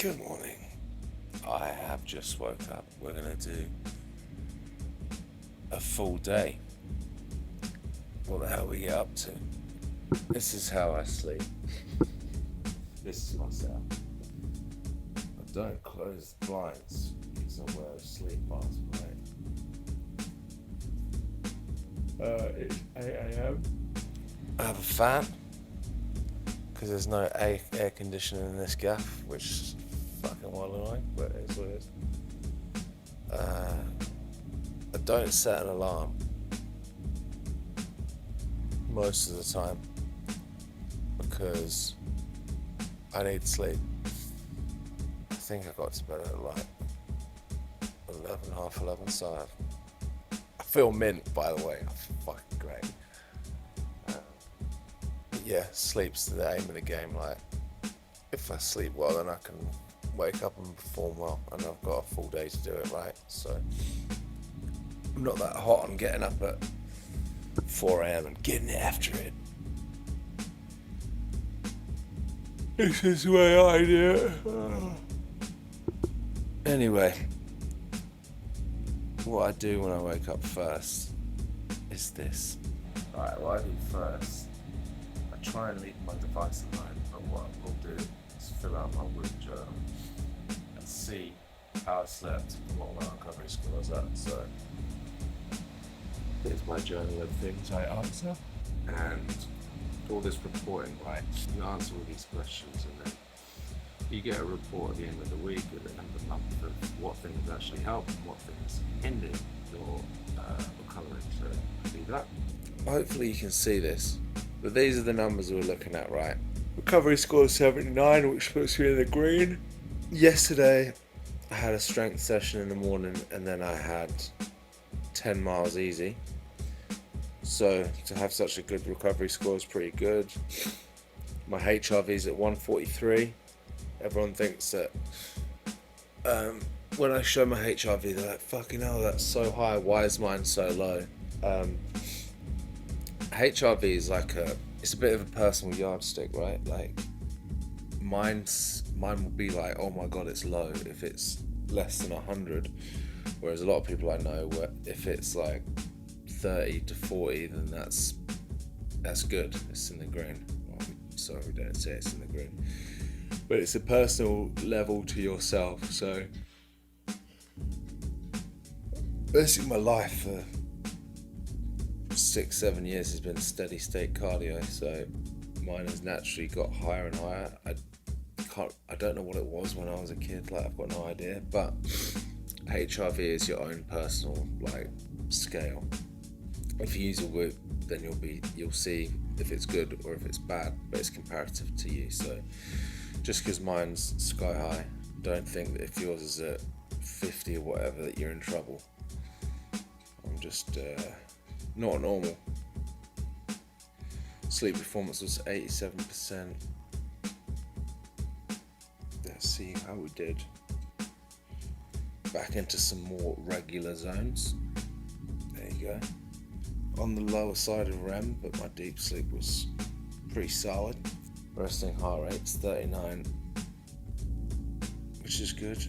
Good morning. I have just woke up. We're going to do a full day. What the hell we get up to? This is how I sleep. This is myself. I don't close the blinds because I wear a sleep mask, right? It's 8 a.m. I have a fan because there's no air conditioning in this gaff, which is fucking well annoying, but it is what it is. I don't set an alarm most of the time because I need sleep. I think I got to bed at like 11, half 11, so I feel mint, by the way. I feel fucking great. Yeah, sleep's the aim of the game. Like, if I sleep well, then I can wake up and perform well, and I've got a full day to do it, right? So I'm not that hot on getting up at 4 a.m. and getting after it. This is the way I do it. Anyway, what I do when I wake up first is this. Alright, what I do first, I try and leave my device at home, but what I will do is fill out my work journal and see how I slept and what my recovery score is at. So here's my journal of things I answer, and all this reporting, right? You answer all these questions and then you get a report at the end of the week, at the end of the month, of what things actually help and what things hindered your recovery. So do that. Hopefully you can see this, but these are the numbers we're looking at, right? Recovery score 79, which puts you in the green. Yesterday I had a strength session in the morning and then I had 10 miles easy. So to have such a good recovery score is pretty good. My HRV is at 143. Everyone thinks that when I show my HRV, they're like, fucking hell, that's so high. Why is mine so low? HRV is like it's a bit of a personal yardstick, right? Like mine will be like, oh my God, it's low if it's less than 100. Whereas a lot of people I know, if it's like 30 to 40, then that's good. It's in the green. Well, sorry, we don't say it's in the green, but it's a personal level to yourself. So basically my life for 6-7 years has been steady state cardio, so mine has naturally got higher and higher. I don't know what it was when I was a kid, like I've got no idea, but HRV is your own personal like scale. If you use a Whoop, then you'll see if it's good or if it's bad, but it's comparative to you. So just because mine's sky high, don't think that if yours is at 50 or whatever that you're in trouble. I'm just not normal. Sleep performance was 87%. Let's see how we did. Back into some more regular zones. There you go. On the lower side of REM, but my deep sleep was pretty solid. Resting heart rate's 39, which is good.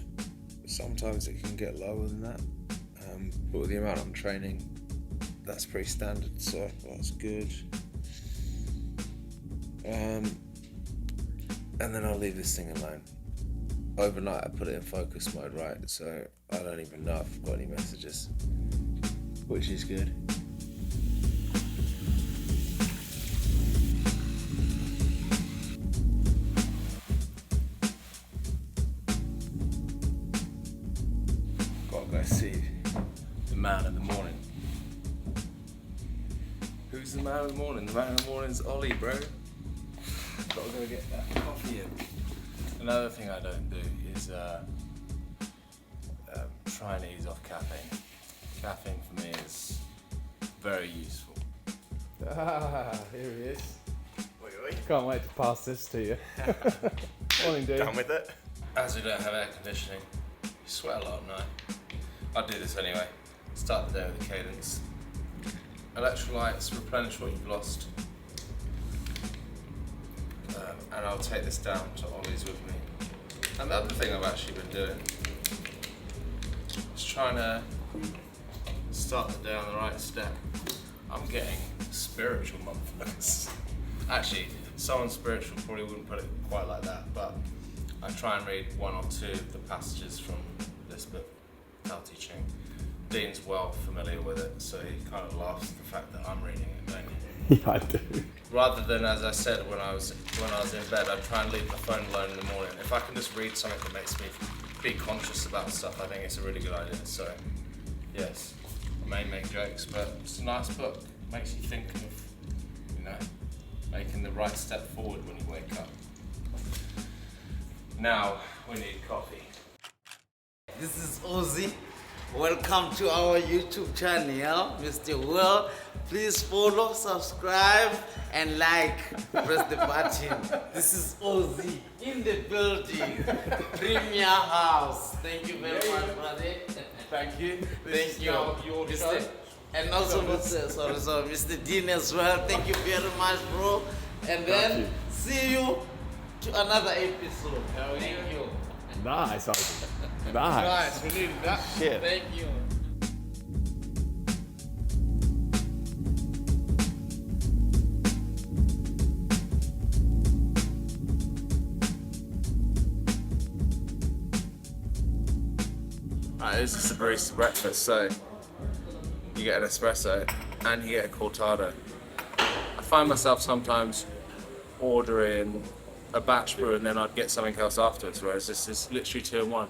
Sometimes it can get lower than that, but with the amount I'm training, that's pretty standard, so that's good. And then I'll leave this thing alone. Overnight I put it in focus mode, right, so I don't even know if I've got any messages, which is good. Gotta go see the man of the morning. Who's the man of the morning? The man of the morning's Ollie, bro. Gotta go get that coffee in. Another thing I don't do is try and ease off caffeine. Caffeine for me is very useful. Ah, here he is. Wait. Can't wait to pass this to you. Morning, dude. Done with it? As we don't have air conditioning, you sweat a lot at night. I'll do this anyway. Start the day with a cadence. Electrolytes, replenish what you've lost. And I'll take this down to Ollie's with me. Another thing I've actually been doing is trying to start the day on the right step. I'm getting spiritual mindfulness. Actually, someone spiritual probably wouldn't put it quite like that, but I try and read one or two of the passages from this book, Tao Te Ching. Dean's well familiar with it, so he kind of laughs at the fact that I'm reading it, don't you? Yeah, I do. Rather than, as I said, when I was in bed, I try and leave my phone alone in the morning. If I can just read something that makes me be conscious about stuff, I think it's a really good idea. So, yes, I may make jokes, but it's a nice book. It makes you think of, you know, making the right step forward when you wake up. Now, we need coffee. This is Ozzy. Welcome to our YouTube channel, Mr. Will. Please follow, subscribe, and like. Press the button. This is Ozzy in the building. Premier House. Thank you very much, brother. Thank you. Thank you. Your Mr. show. And also Mr. Dean as well. Thank you very much, bro. And then see you to another episode. Thank you. Nice, Ozzy. Nice. Nice, we needed that. Shit. Thank you. Right, this is the barista breakfast, so you get an espresso and you get a cortado. I find myself sometimes ordering a batch brew and then I'd get something else afterwards, whereas this is literally 2 in 1.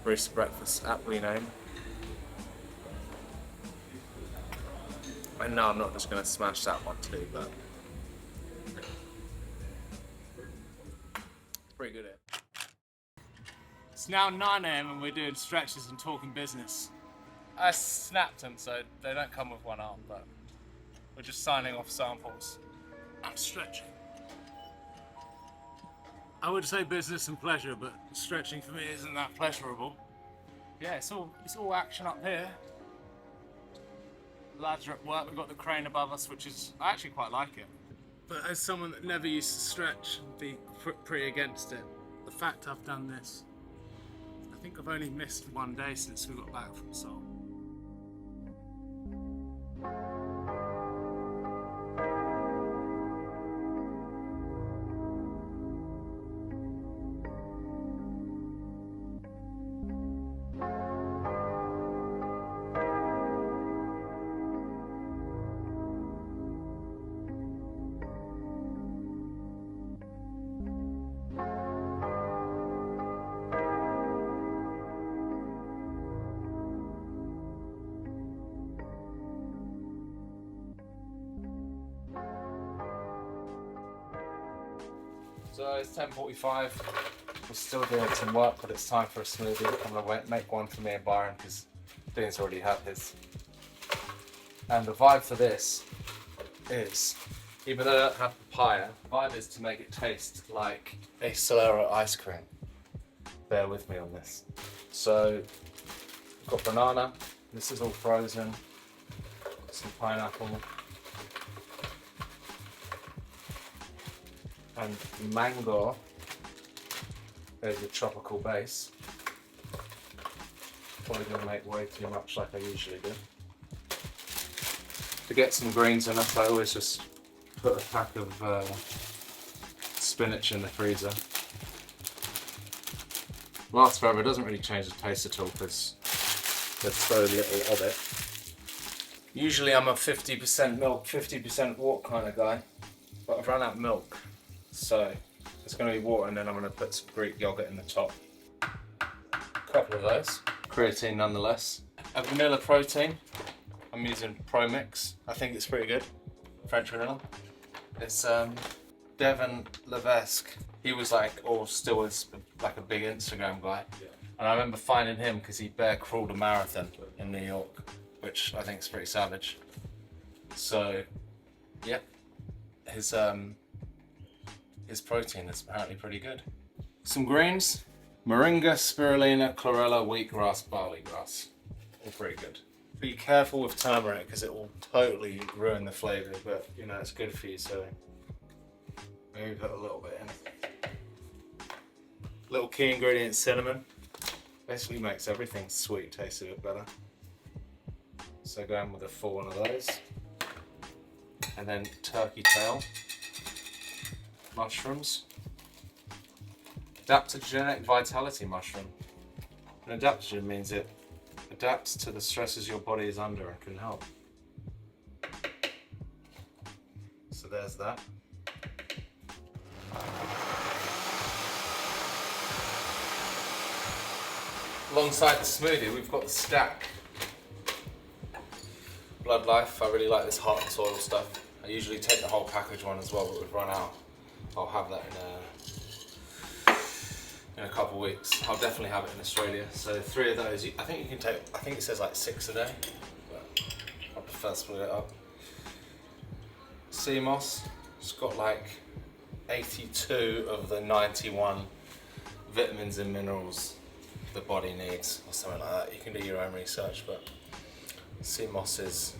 Barista breakfast, aptly named. And no, I'm not just going to smash that one too, but pretty good. It's now 9 AM and we're doing stretches and talking business. I snapped them so they don't come with one arm, but we're just signing off samples. I'm stretching. I would say business and pleasure, but stretching for me isn't that pleasurable. Yeah, it's all action up here. The lads are at work, we've got the crane above us, which is, I actually quite like it. But as someone that never used to stretch and be pretty against it, the fact I've done this, I think I've only missed 1 day since we got back from Seoul. So it's 10:45. We're still doing some work, but it's time for a smoothie. I'm gonna make one for me and Byron because Dean's already had his. And the vibe for this is, even though I don't have papaya, the vibe is to make it taste like a Solero ice cream. Bear with me on this. So, I've got banana. This is all frozen. Some pineapple. And mango is a tropical base. Probably gonna make way too much like I usually do. To get some greens in it, I always just put a pack of spinach in the freezer. Lasts forever, it doesn't really change the taste at all because there's so little of it. Usually I'm a 50% milk, 50% water kind of guy, but I've run out of milk. So it's going to be water and then I'm going to put some Greek yogurt in the top. A couple of those. Creatine nonetheless. A vanilla protein. I'm using Pro Mix. I think it's pretty good. French vanilla. It's Devon Levesque. He was like, or still is like a big Instagram guy. And I remember finding him because he bear crawled a marathon in New York, which I think is pretty savage. So, yeah. His protein is apparently pretty good. Some greens, moringa, spirulina, chlorella, wheatgrass, barley grass. All pretty good. Be careful with turmeric because it will totally ruin the flavour, but you know, it's good for you, so maybe put a little bit in. Little key ingredient, cinnamon. Basically makes everything sweet taste a bit better. So going with a full one of those. And then turkey tail mushrooms. Adaptogenic vitality mushroom. An adaptogen means it adapts to the stresses your body is under and can help. So there's that. Alongside the smoothie, we've got the stack. Blood Life, I really like this heart and soil stuff. I usually take the whole package one as well, but we've run out. I'll have that in a couple of weeks. I'll definitely have it in Australia. So 3 of those, I think you can take, I think it says like 6 a day, but I prefer to split it up. Sea moss, it's got like 82 of the 91 vitamins and minerals the body needs, or something like that. You can do your own research, but sea moss has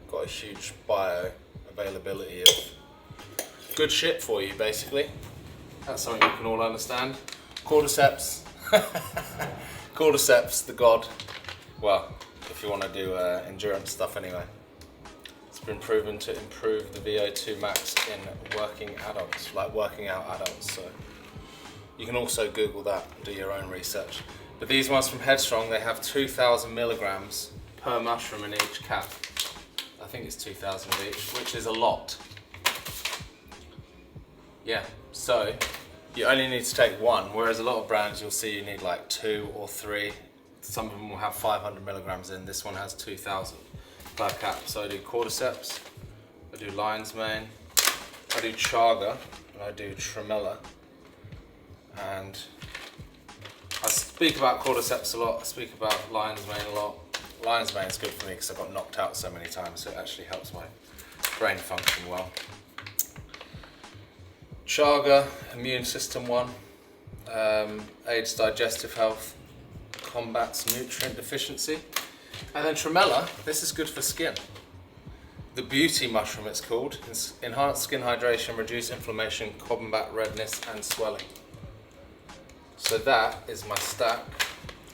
got a huge bioavailability of good shit for you, basically. That's something you can all understand. Cordyceps. Cordyceps, the god. Well, if you want to do endurance stuff anyway. It's been proven to improve the VO2 max in working adults, like working out adults. So you can also Google that and do your own research. But these ones from Headstrong, they have 2,000 milligrams per mushroom in each cap. I think it's 2,000 of each, which is a lot. Yeah, so you only need to take one, whereas a lot of brands you'll see you need like 2 or 3. Some of them will have 500 milligrams in, this one has 2,000 per cap. So I do cordyceps, I do lion's mane, I do chaga, and I do tremella. And I speak about cordyceps a lot, I speak about lion's mane a lot. Lion's mane is good for me because I got knocked out so many times, so it actually helps my brain function well. Chaga, immune system one, aids digestive health, combats nutrient deficiency. And then tremella, this is good for skin. The beauty mushroom it's called, enhance skin hydration, reduce inflammation, combat redness and swelling. So that is my stack.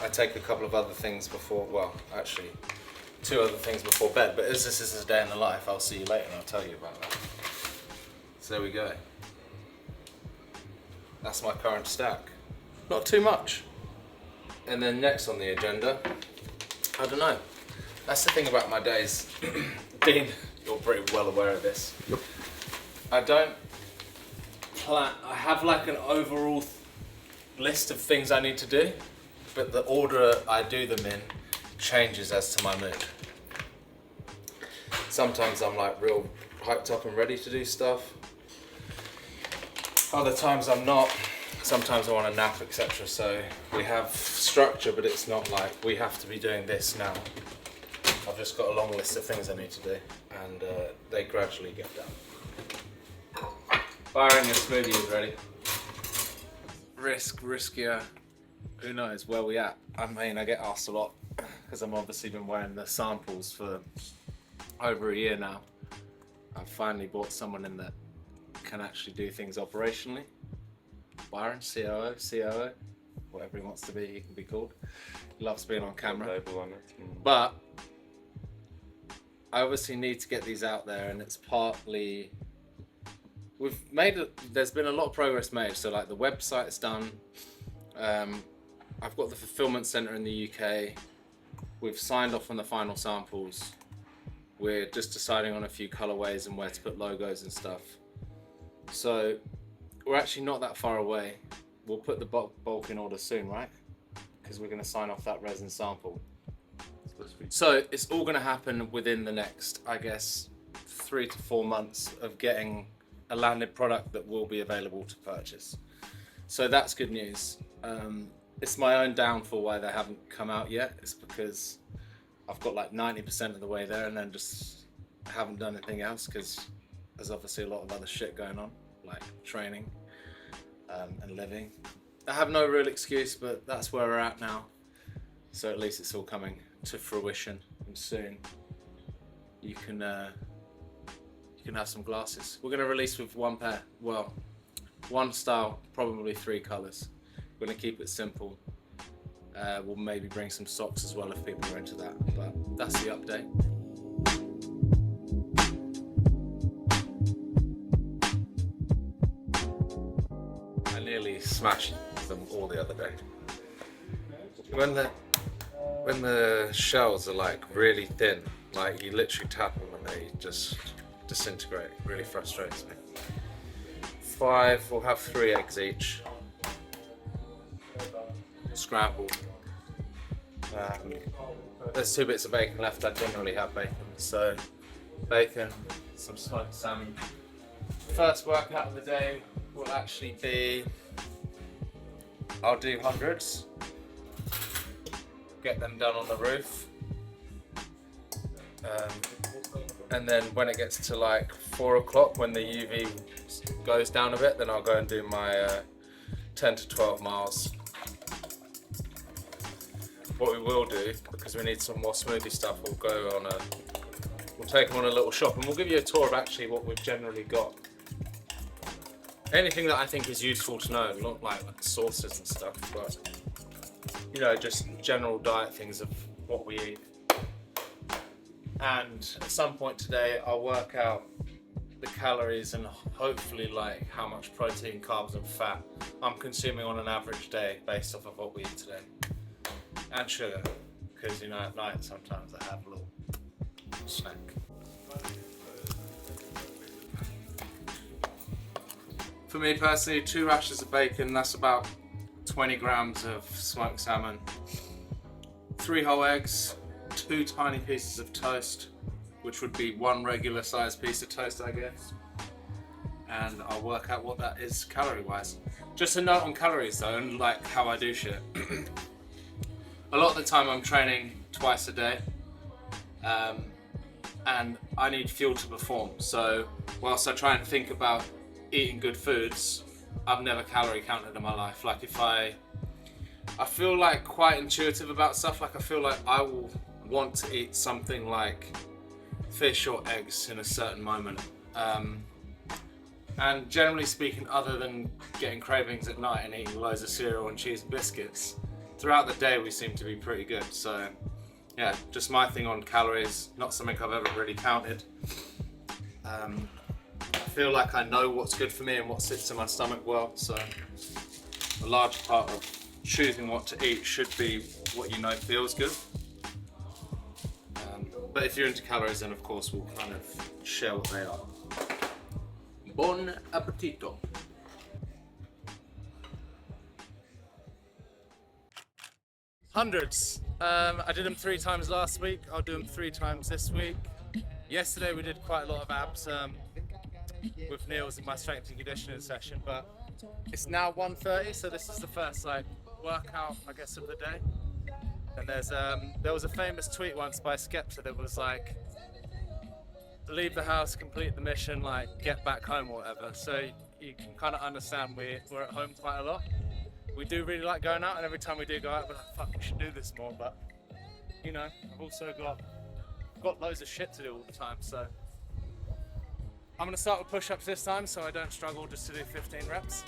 I take a couple of other things before, well, actually 2 other things before bed, but as this is a day in the life, I'll see you later and I'll tell you about that. So there we go. That's my current stack. Not too much. And then next on the agenda, I don't know. That's the thing about my days. Dean, you're pretty well aware of this. Yep. I don't plan, I have like an overall list of things I need to do, but the order I do them in changes as to my mood. Sometimes I'm like real hyped up and ready to do stuff. Other times I'm not. Sometimes I want to nap, etc. So we have structure, but it's not like we have to be doing this now. I've just got a long list of things I need to do, and they gradually get done. Byron, your smoothie is ready. Riskier. Who knows where we at? I mean, I get asked a lot because I'm obviously been wearing the samples for over a year now. I've finally brought someone in that can actually do things operationally. Byron, COO, whatever he wants to be, he can be called. He loves being on camera. But I obviously need to get these out there, and it's partly there's been a lot of progress made. So like the website's done. I've got the fulfillment center in the UK. We've signed off on the final samples. We're just deciding on a few colorways and where to put logos and stuff. So we're actually not that far away. We'll put the bulk in order soon, right? Because we're going to sign off that resin sample. So it's all going to happen within the next, I guess, 3 to 4 months of getting a landed product that will be available to purchase. So that's good news. It's my own downfall why they haven't come out yet. It's because I've got like 90% of the way there and then just haven't done anything else because there's obviously a lot of other shit going on, like training and living. I have no real excuse, but that's where we're at now. So at least it's all coming to fruition, and soon you can have some glasses. We're going to release with one pair, well, one style, probably 3 colors. We're gonna keep it simple. We'll maybe bring some socks as well if people are into that, but that's the update. I nearly smashed them all the other day. When the shells are like really thin, like you literally tap them and they just disintegrate, it really frustrates me. 5, we'll have 3 eggs each. Scrambled. There's 2 bits of bacon left. I generally have bacon, so bacon, some smoked salmon. First workout of the day will actually be, I'll do hundreds, get them done on the roof, and then when it gets to like 4 o'clock, when the UV goes down a bit, then I'll go and do my 10 to 12 miles. What we will do, because we need some more smoothie stuff, we'll take them on a little shop and we'll give you a tour of actually what we've generally got. Anything that I think is useful to know, not like sauces and stuff, but you know, just general diet things of what we eat. And at some point today, I'll work out the calories and hopefully like how much protein, carbs and fat I'm consuming on an average day based off of what we eat today. And sugar, because you know at night sometimes I have a little snack. For me personally, 2 rashers of bacon, that's about 20 grams of smoked salmon, 3 whole eggs, 2 tiny pieces of toast, which would be 1 regular sized piece of toast I guess, and I'll work out what that is calorie wise. Just a note on calories though, and like how I do shit. A lot of the time I'm training twice a day, and I need fuel to perform. So whilst I try and think about eating good foods, I've never calorie counted in my life. Like if I feel like quite intuitive about stuff, like I feel like I will want to eat something like fish or eggs in a certain moment. And generally speaking, other than getting cravings at night and eating loads of cereal and cheese and biscuits, throughout the day we seem to be pretty good. So yeah, just my thing on calories, not something I've ever really counted. I feel like I know what's good for me and what sits in my stomach well, so a large part of choosing what to eat should be what you know feels good. But if you're into calories, then of course we'll kind of share what they are. Buon appetito! Hundreds. I did them 3 times last week. I'll do them 3 times this week. Yesterday we did quite a lot of abs with Niels in my strength and conditioning session, but it's now 1:30, so this is the first like workout, I guess, of the day. And there was a famous tweet once by Skepta that was like, leave the house, complete the mission, like get back home or whatever. So you can kind of understand we're at home quite a lot. We do really like going out, and every time we do go out, we're like, fuck, we should do this more. But you know, I've also got loads of shit to do all the time. So I'm gonna start with push-ups this time, so I don't struggle just to do 15 reps.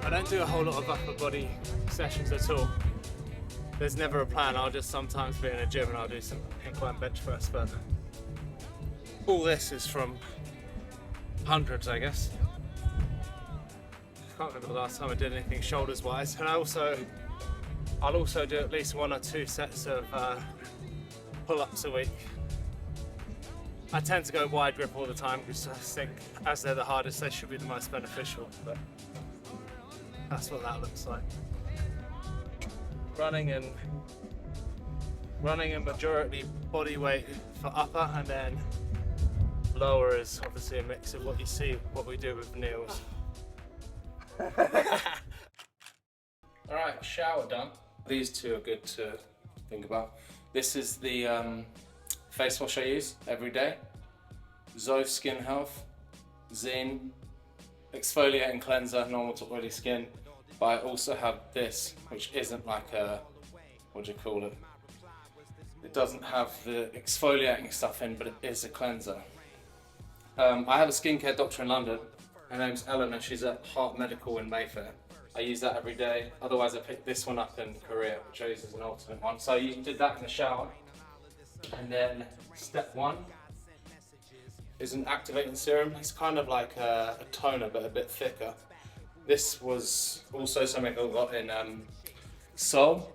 I don't do a whole lot of upper body sessions at all. There's never a plan. I'll just sometimes be in a gym and I'll do some incline bench press, but all this is from hundreds, I guess. I can't remember the last time I did anything shoulders wise, and I'll also do at least 1 or 2 sets of pull-ups a week. I tend to go wide grip all the time because I think as they're the hardest, they should be the most beneficial, but that's what that looks like. Running and majority body weight for upper, and then lower is obviously a mix of what you see, what we do with Niels. Alright, shower done. These 2 are good to think about. This is the face wash I use every day. Zoe Skin Health, Zine, exfoliating cleanser, normal to oily skin. But I also have this, which isn't like a, what do you call it? It doesn't have the exfoliating stuff in, but it is a cleanser. I have a skincare doctor in London. Her name's Eleanor. She's at Heart Medical in Mayfair. I use that every day. Otherwise, I picked this one up in Korea, which I use as an alternate one. So you did that in the shower. And then step 1 is an activating serum. It's kind of like a toner, but a bit thicker. This was also something I got in Seoul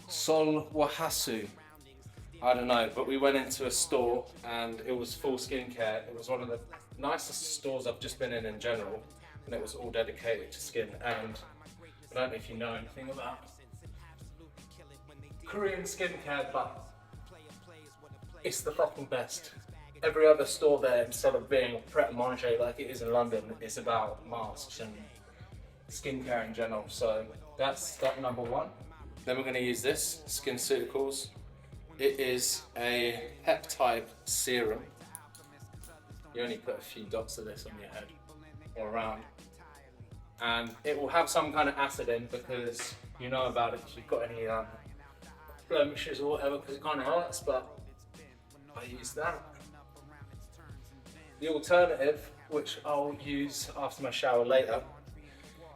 Wahasu. I don't know, but we went into a store and it was full skincare. It was one of the nicest stores I've just been in general, and it was all dedicated to skin. And I don't know if you know anything about Korean skincare, but it's the fucking best. Every other store there, instead of being pret-a-manger like it is in London, it's about masks and skincare in general. So that's step number 1. Then we're going to use this, SkinCeuticals. It is a peptide serum. You only put a few dots of this on your head or around. And it will have some kind of acid in, because you know about it if you've got any blemishes or whatever, because it kind of hurts, but I use that. The alternative, which I'll use after my shower later,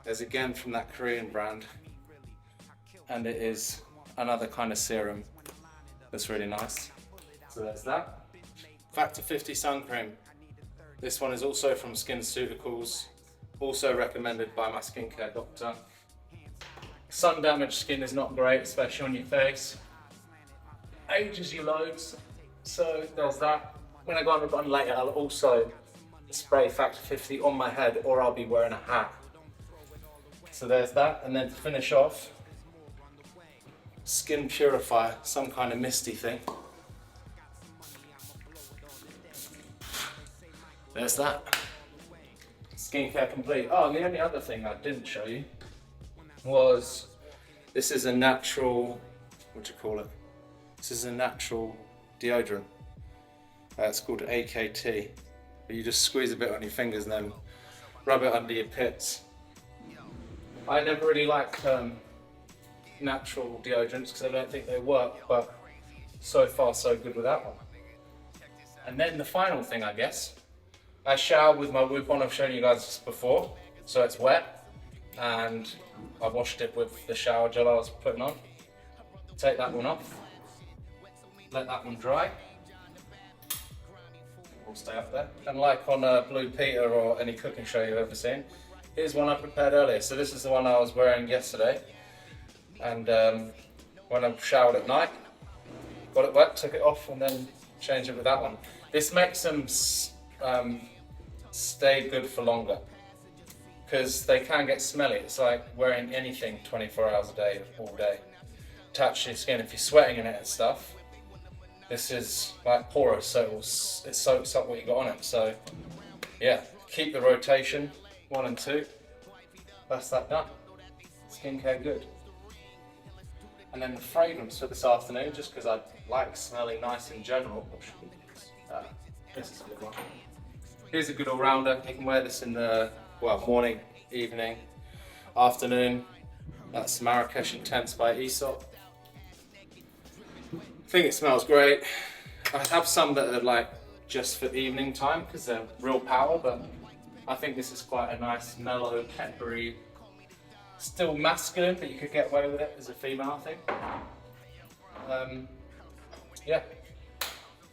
is again from that Korean brand, and it is another kind of serum that's really nice. So there's that. Factor 50 sun cream. This one is also from SkinCeuticals, also recommended by my skincare doctor. Sun damaged skin is not great, especially on your face. Ages you loads, so there's that. When I go on a run later, I'll also spray Factor 50 on my head, or I'll be wearing a hat. So there's that, and then to finish off, Skin Purifier, some kind of misty thing. There's that. Skincare complete. Oh, and the only other thing I didn't show you was, this is a natural, what do you call it? This is a natural deodorant. It's called AKT. You just squeeze a bit on your fingers and then rub it under your pits. I never really like natural deodorants because I don't think they work, but so far so good with that one. And then the final thing, I guess, I shower with my Whoop on. I've shown you guys before, so it's wet, and I washed it with the shower gel I was putting on. Take that one off, let that one dry. Will stay up there. And like on Blue Peter or any cooking show you've ever seen, here's one I prepared earlier. So this is the one I was wearing yesterday, and when I showered at night, got it wet, took it off, and then changed it with that one. This makes them stay good for longer, because they can get smelly. It's like wearing anything 24 hours a day, all day. Touch your skin. If you're sweating in it and stuff, this is like porous, so it soaks up what you got on it. So yeah, keep the rotation, 1 and 2. That's that done. Skincare good. And then the fragrance for this afternoon, just because I like smelling nice in general. This is a good one. Here's a good all-rounder. You can wear this in the morning, evening, afternoon. That's Marrakesh Intense by Aesop. I think it smells great. I have some that are like just for evening time because they're real power, but I think this is quite a nice, mellow, peppery, still masculine, but you could get away with it as a female, I think. Yeah,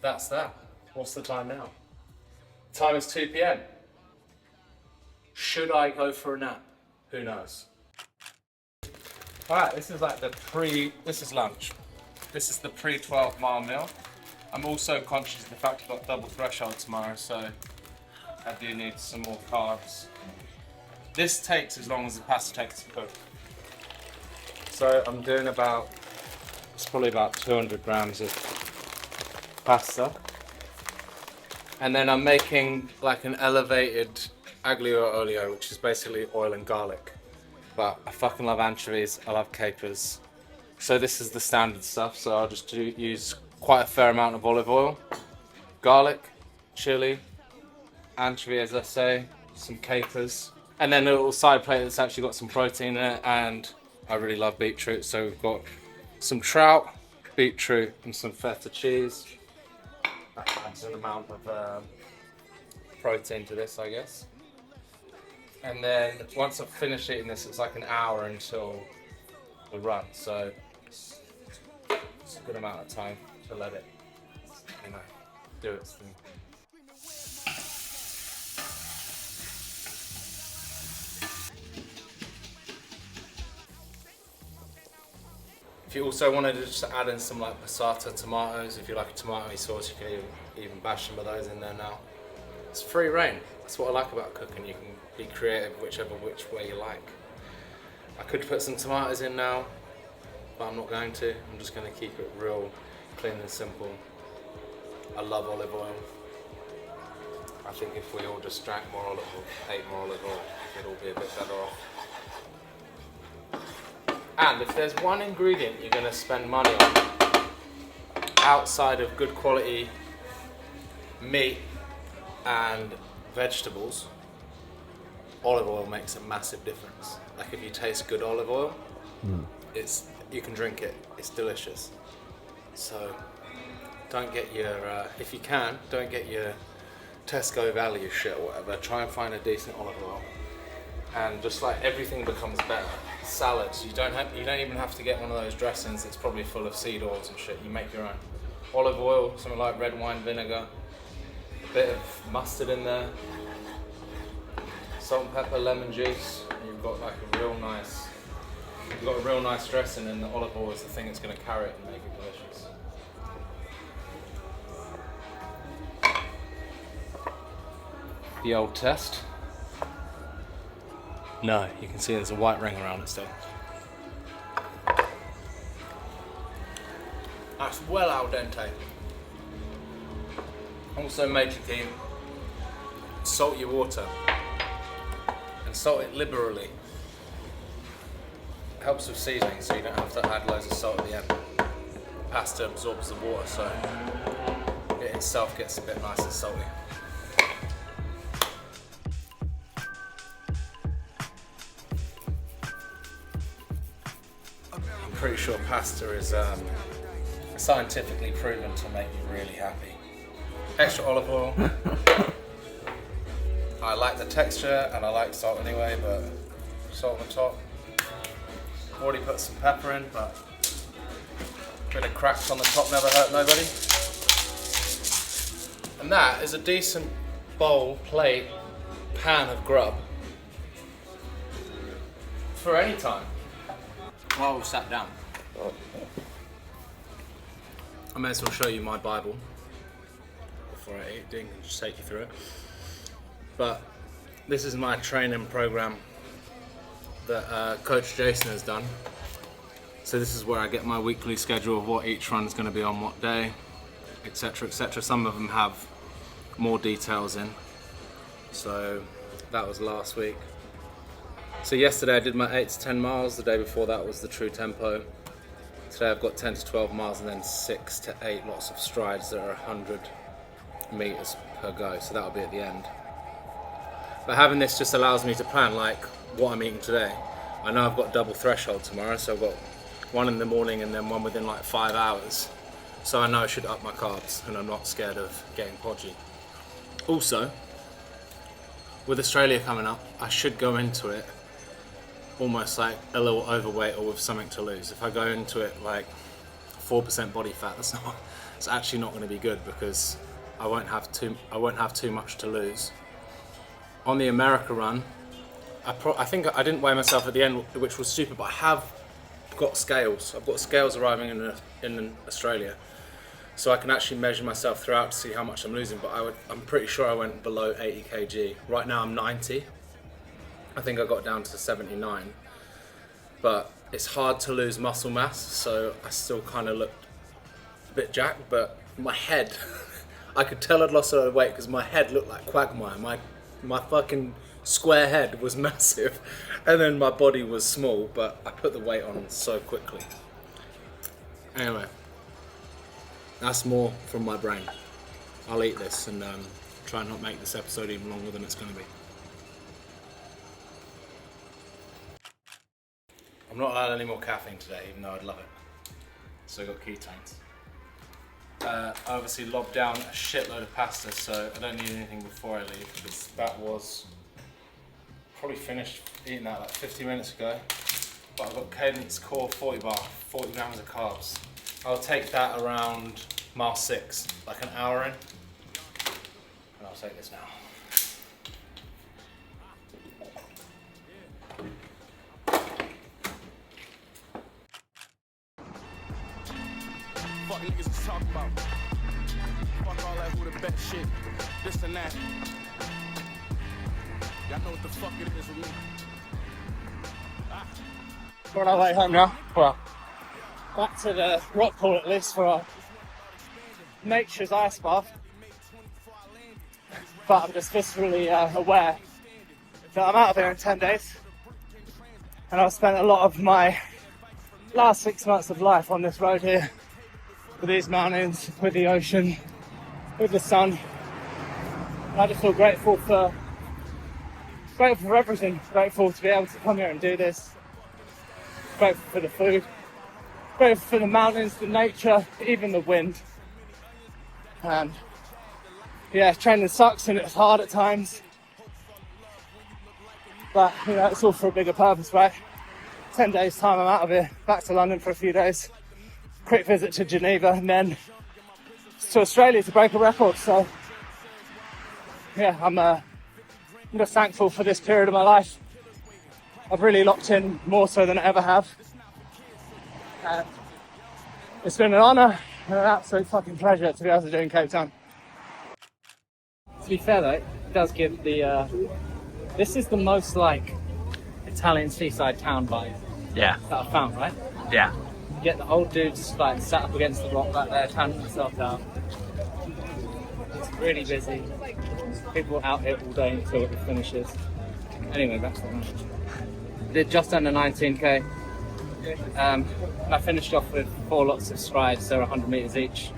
that's that. What's the time now? Time is 2 p.m. Should I go for a nap? Who knows? Alright, this is like this is lunch. This is the pre-12 mile meal. I'm also conscious of the fact I've got double threshold tomorrow, so I do need some more carbs. This takes as long as the pasta takes to cook. So I'm doing it's probably about 200 grams of pasta. And then I'm making like an elevated aglio olio, which is basically oil and garlic. But I fucking love anchovies, I love capers. So this is the standard stuff, so I'll just use quite a fair amount of olive oil, garlic, chili, anchovy, as I say, some capers, and then a little side plate that's actually got some protein in it. And I really love beetroot, so we've got some trout, beetroot, and some feta cheese. That adds an amount of protein to this, I guess. And then once I've finished eating this, it's like an hour until the run, so it's a good amount of time to let it, you know, do its thing. If you also wanted to just add in some like passata tomatoes, if you like a tomato sauce, you can even bash some of those in there now. It's free reign. That's what I like about cooking. You can be creative which way you like. I could put some tomatoes in now, but I'm not going to. I'm just going to keep it real clean and simple. I love olive oil. I think if we all just drank more olive oil, ate more olive oil, we'd all be a bit better off. And if there's one ingredient you're going to spend money on outside of good quality meat and vegetables, olive oil makes a massive difference. Like if you taste good olive oil, you can drink it. It's delicious. So don't get your, if you can, don't get your Tesco value shit or whatever. Try and find a decent olive oil, and just like everything becomes better. Salads, you don't even have to get one of those dressings that's probably full of seed oils and shit. You make your own. Olive oil, something like red wine vinegar, a bit of mustard in there, salt and pepper, lemon juice, and you've got like a real nice dressing, and the olive oil is the thing that's going to carry it and make it delicious. The old test. No, you can see there's a white ring around it still. That's well al dente. Also major key, salt your water. And salt it liberally. It helps with seasoning, so you don't have to add loads of salt at the end. Pasta absorbs the water, so it itself gets a bit nice and salty. I'm pretty sure pasta is scientifically proven to make you really happy. Extra olive oil. I like the texture and I like salt anyway, but salt on the top. Already put some pepper in, but a bit of cracks on the top never hurt nobody. And that is a decent bowl, plate, pan of grub for any time. While we've sat down, I may as well show you my Bible before I eat, and just take you through it. But this is my training program that Coach Jason has done. So this is where I get my weekly schedule of what each run is going to be on what day, etc, etc. Some of them have more details in. So that was last week. So yesterday I did my 8 to 10 miles, the day before that was the true tempo. Today I've got 10 to 12 miles and then 6 to 8 lots of strides that are 100 meters per go, so that'll be at the end. But having this just allows me to plan like what I'm eating today. I know I've got double threshold tomorrow, so I've got one in the morning and then one within like 5 hours. So I know I should up my carbs and I'm not scared of getting podgy. Also, with Australia coming up, I should go into it almost like a little overweight or with something to lose. If I go into it like 4% body fat, it's actually not going to be good because I won't have too much to lose. On the America run, I think I didn't weigh myself at the end, which was stupid, but I have got scales. I've got scales arriving in Australia, so I can actually measure myself throughout to see how much I'm losing. But I'm pretty sure I went below 80 kg. Right now I'm 90. I think I got down to 79. But it's hard to lose muscle mass, so I still kind of looked a bit jacked. But my head, I could tell I'd lost a lot of weight because my head looked like Quagmire. My fucking square head was massive, and then my body was small, but I put the weight on so quickly. Anyway, That's more from my brain. I'll eat this and try and not make this episode even longer than it's going to be. I'm not allowed any more caffeine today, even though I'd love it. So I got ketones. I obviously lobbed down a shitload of pasta, so I don't need anything before I leave, because that was probably finished eating that like 50 minutes ago. But I've got Cadence Core 40 bar, 40 grams of carbs. I'll take that around mile 6, like an hour in. And I'll take this now. Fuck niggas is talking about. Fuck all that who the best shit. This and that. Y'all know what the fuck it is with me. We're on our way home now. Well, back to the rock pool at least for our nature's ice bath. But I'm just viscerally aware that I'm out of here in 10 days. And I've spent a lot of my last 6 months of life on this road here, with these mountains, with the ocean, with the sun. And I just feel grateful for everything. Grateful to be able to come here and do this. Grateful for the food. Grateful for the mountains, the nature, even the wind. And yeah, training sucks and it's hard at times. But you know, it's all for a bigger purpose, right? 10 days time I'm out of here, back to London for a few days. Quick visit to Geneva and then to Australia to break a record. So yeah, I'm just thankful for this period of my life. I've really locked in more so than I ever have. And it's been an honour and an absolute fucking pleasure to be able to do in Cape Town. To be fair though, it does give the this is the most like Italian seaside town vibe that I've found, right? Yeah. You get the old dudes like sat up against the rock back there, tanning themselves out. It's really busy. People out here all day until it finishes. Anyway, back to the match. Did just under 19k. I finished off with 4 lots of strides, so 100 meters each.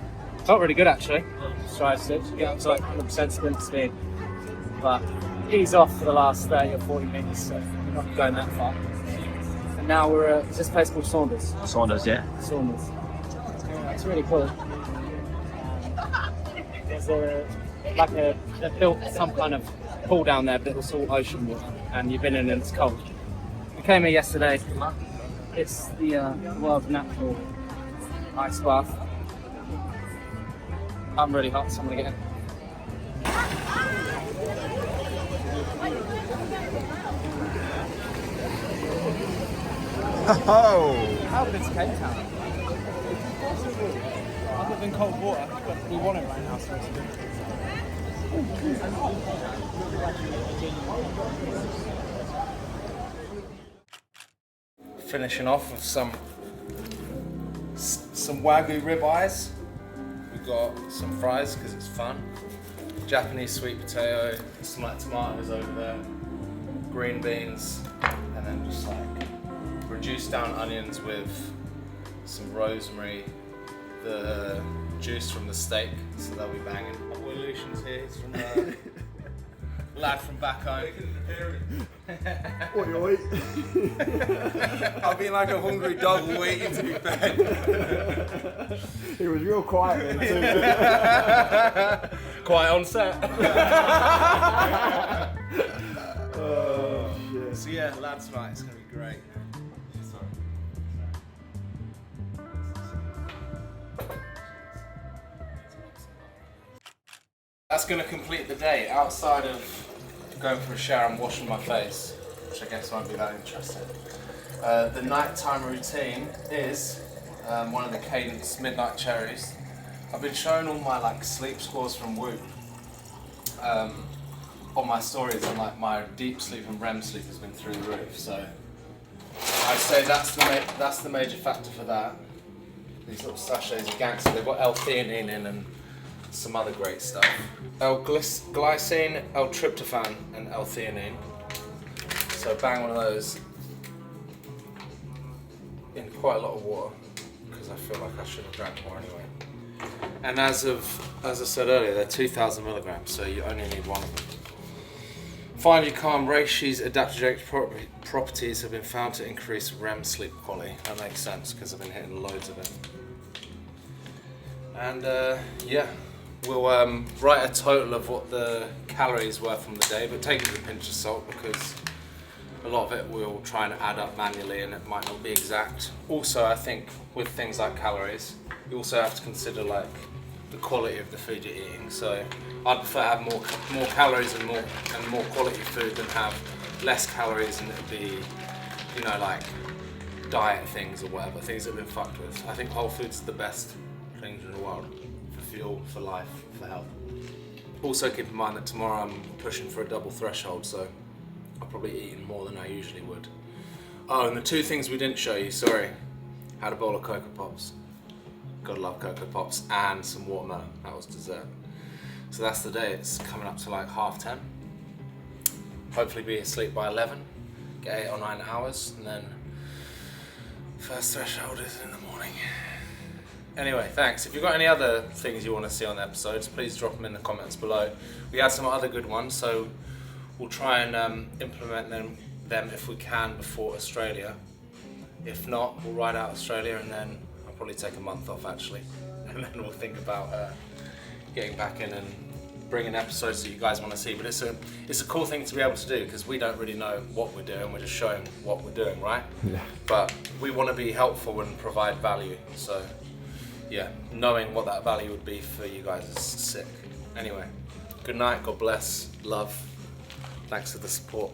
Felt really good actually. Strides did get up to like 100% sprint speed, but ease off for the last 30 or 40 meters, so we're not going that far. And now we're at this place called Saunders. Saunders, yeah. Saunders. Yeah, it's really cool. There's they built some kind of pool down there, but it was all ocean water, and you've been in and it's cold. We came here yesterday. It's the world's natural ice bath. I'm really hot, so I'm gonna get in. Oh! How good is Cape Town? Other than cold water, but we want it right now, so it's good. Finishing off with some Wagyu ribeyes. We've got some fries because it's fun. Japanese sweet potato, some like tomatoes over there, green beans, and then just like reduced down onions with some rosemary, the juice from the steak, so they'll be banging. My boy Lucian's here, he's from lad from back home. What you eat? I've been like a hungry dog waiting to be fed. He was real quiet then too. Quiet on set. Oh shit. So yeah, lads, right, it's gonna be great. That's gonna complete the day outside of going for a shower and washing my face, which I guess won't be that interesting. The nighttime routine is one of the Cadence Midnight Cherries. I've been showing all my like sleep scores from Whoop on my stories, and like my deep sleep and REM sleep has been through the roof. So I'd say that's the major factor for that. These little sachets are gangster. They've got L-theanine in and some other great stuff. L-glycine, L-tryptophan, and L-theanine. So bang one of those in quite a lot of water, because I feel like I should have drank more anyway. And as I said earlier, they're 2,000 milligrams, so you only need one of them. Finally, calm reishi's adaptogenic properties have been found to increase REM sleep quality. That makes sense because I've been hitting loads of it. And yeah, we'll write a total of what the calories were from the day, but take it with a pinch of salt because a lot of it we'll try and add up manually and it might not be exact. Also, I think with things like calories, you also have to consider like the quality of the food you're eating. So I'd prefer to have more calories and more quality food than have less calories and it'd be, you know, like diet things or whatever, things that have been fucked with. I think whole foods are the best things in the world for fuel, for life, for health. Also keep in mind that tomorrow I'm pushing for a double threshold, so I'll probably be eating more than I usually would. Oh, and the two things we didn't show you, sorry. Had a bowl of Cocoa Pops. Gotta love Cocoa Pops, and some watermelon. That was dessert. So that's the day. It's coming up to like 10:30. Hopefully be asleep by 11. Get 8 or 9 hours, and then first threshold is in the morning. Anyway, thanks. If you've got any other things you want to see on the episodes, please drop them in the comments below. We had some other good ones, so we'll try and implement them if we can before Australia. If not, we'll ride out Australia and then I'll probably take a month off actually. And then we'll think about getting back in and bringing episodes that you guys want to see. But it's a cool thing to be able to do because we don't really know what we're doing. We're just showing what we're doing, right? Yeah. But we want to be helpful and provide value. So yeah, knowing what that value would be for you guys is sick. Anyway, good night, God bless, love. Thanks for the support.